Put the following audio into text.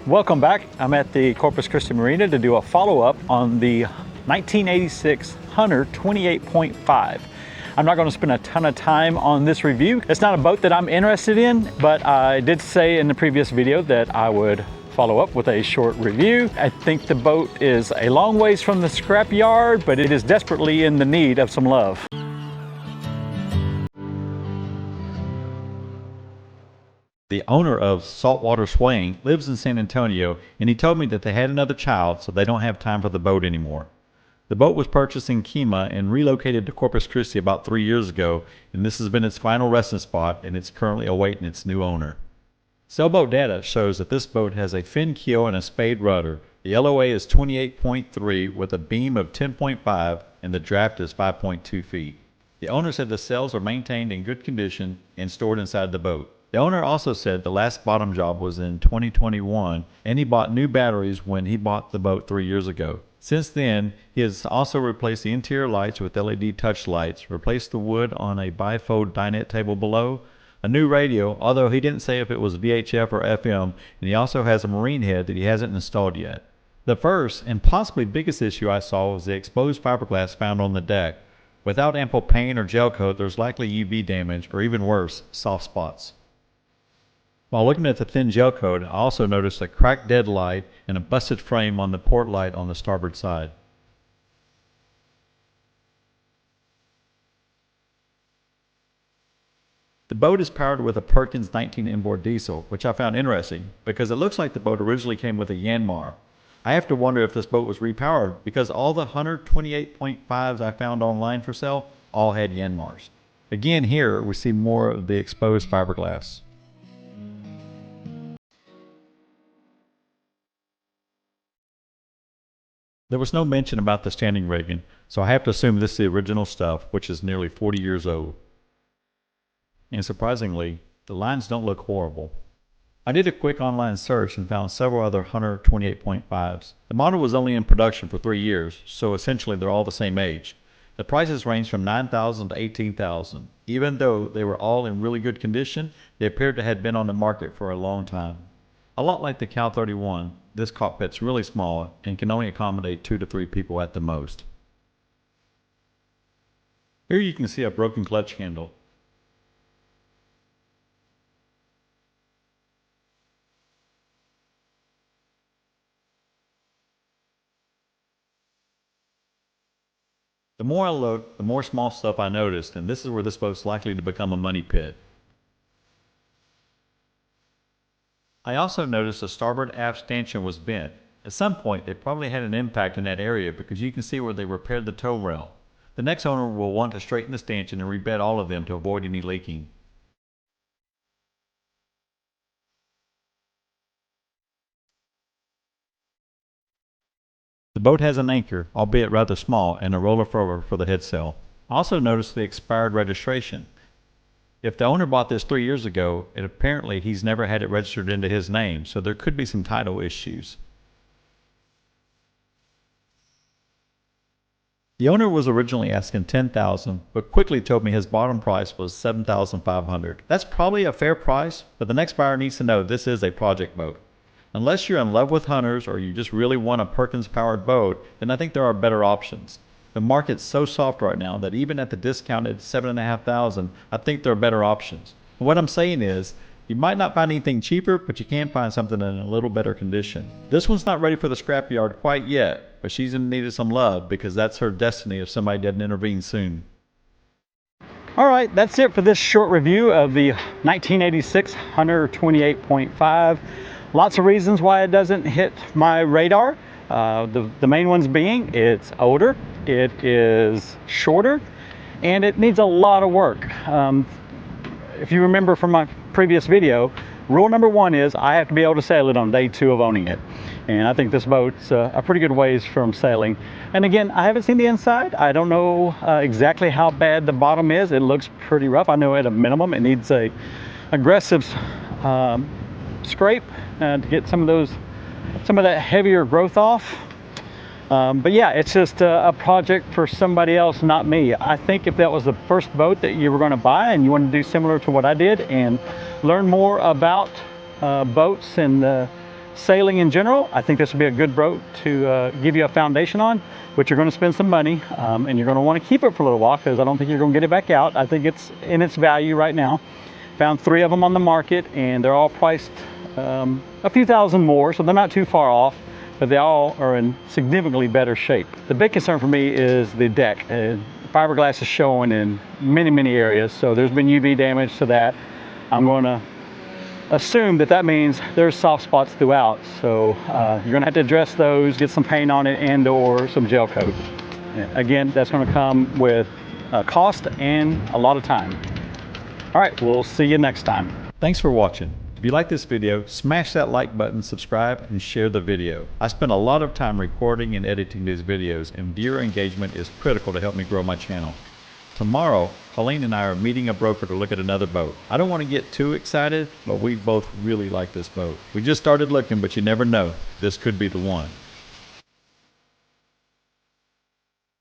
Welcome back. I'm at the Corpus Christi Marina to do a follow-up on the 1986 Hunter 28.5. I'm not going to spend a ton of time on this review. It's not a boat that I'm interested in, but I did say in the previous video that I would follow up with a short review. I think the boat is a long ways from the scrap yard, but it is desperately in the need of some love. The owner of Saltwater Swaying lives in San Antonio, and he told me that they had another child, so they don't have time for the boat anymore. The boat was purchased in Kima and relocated to Corpus Christi about 3 years ago, and this has been its final resting spot, and it's currently awaiting its new owner. Sailboat data shows that this boat has a fin keel and a spade rudder. The LOA is 28.3 with a beam of 10.5 and the draft is 5.2 feet. The owner said the sails are maintained in good condition and stored inside the boat. The owner also said the last bottom job was in 2021 and he bought new batteries when he bought the boat 3 years ago. Since then, he has also replaced the interior lights with LED touch lights, replaced the wood on a bifold dinette table below, a new radio, although he didn't say if it was VHF or FM, and he also has a marine head that he hasn't installed yet. The first and possibly biggest issue I saw was the exposed fiberglass found on the deck. Without ample paint or gel coat, there's likely UV damage, or even worse, soft spots. While looking at the thin gel coat, I also noticed a cracked dead light and a busted frame on the port light on the starboard side. The boat is powered with a Perkins 19 inboard diesel, which I found interesting because it looks like the boat originally came with a Yanmar. I have to wonder if this boat was repowered because all the Hunter 28.5s I found online for sale all had Yanmars. Again, here we see more of the exposed fiberglass. There was no mention about the standing rigging, so I have to assume this is the original stuff, which is nearly 40 years old. And surprisingly, the lines don't look horrible. I did a quick online search and found several other Hunter 28.5s. The model was only in production for 3 years, so essentially they're all the same age. The prices range from $9,000 to $18,000. Even though they were all in really good condition, they appeared to have been on the market for a long time. A lot like the Cal 31, this cockpit's really small and can only accommodate 2 to 3 people at the most. Here you can see a broken clutch handle. The more I looked, the more small stuff I noticed, and this is where this boat's likely to become a money pit. I also noticed the starboard aft stanchion was bent. At some point, they probably had an impact in that area because you can see where they repaired the tow rail. The next owner will want to straighten the stanchion and rebed all of them to avoid any leaking. The boat has an anchor, albeit rather small, and a roller forward for the headsail. I also noticed the expired registration. If the owner bought this 3 years ago, apparently he's never had it registered into his name, so there could be some title issues. The owner was originally asking $10,000, but quickly told me his bottom price was $7,500. That's probably a fair price, but the next buyer needs to know this is a project boat. Unless you're in love with Hunters or you just really want a Perkins-powered boat, then I think there are better options. The market's so soft right now that even at the discounted $7,500, I think there are better options. And what I'm saying is, you might not find anything cheaper, but you can find something in a little better condition. This one's not ready for the scrapyard quite yet, but she's in need of some love because that's her destiny if somebody doesn't intervene soon. Alright, that's it for this short review of the 1986 Hunter 28.5. Lots of reasons why it doesn't hit my radar. The main ones being it's older, it is shorter, and it needs a lot of work. If you remember from my previous video, rule number 1 is I have to be able to sail it on day 2 of owning it. And I think this boat's a pretty good ways from sailing. And again, I haven't seen the inside. I don't know exactly how bad the bottom is. It looks pretty rough. I know at a minimum it needs a aggressive scrape to get some of that heavier growth off. But yeah, it's just a project for somebody else, not me. I think if that was the first boat that you were going to buy and you want to do similar to what I did and learn more about boats and sailing in general, I think this would be a good boat to give you a foundation on, but you're going to spend some money, and you're going to want to keep it for a little while because I don't think you're going to get it back out. I think it's in its value right now. Found 3 of them on the market, and they're all priced a few thousand more, so they're not too far off, but they all are in significantly better shape. The big concern for me is the deck. Fiberglass is showing in many areas, so there's been UV damage to that. I'm going to assume that means there's soft spots throughout, so you're going to have to address those, get some paint on it and or some gel coat. Again, that's going to come with cost and a lot of time. All right, we'll see you next time. Thanks for watching. If you like this video, smash that like button, subscribe, and share the video. I spend a lot of time recording and editing these videos, and viewer engagement is critical to help me grow my channel. Tomorrow, Colleen and I are meeting a broker to look at another boat. I don't want to get too excited, but we both really like this boat. We just started looking, but you never know. This could be the one.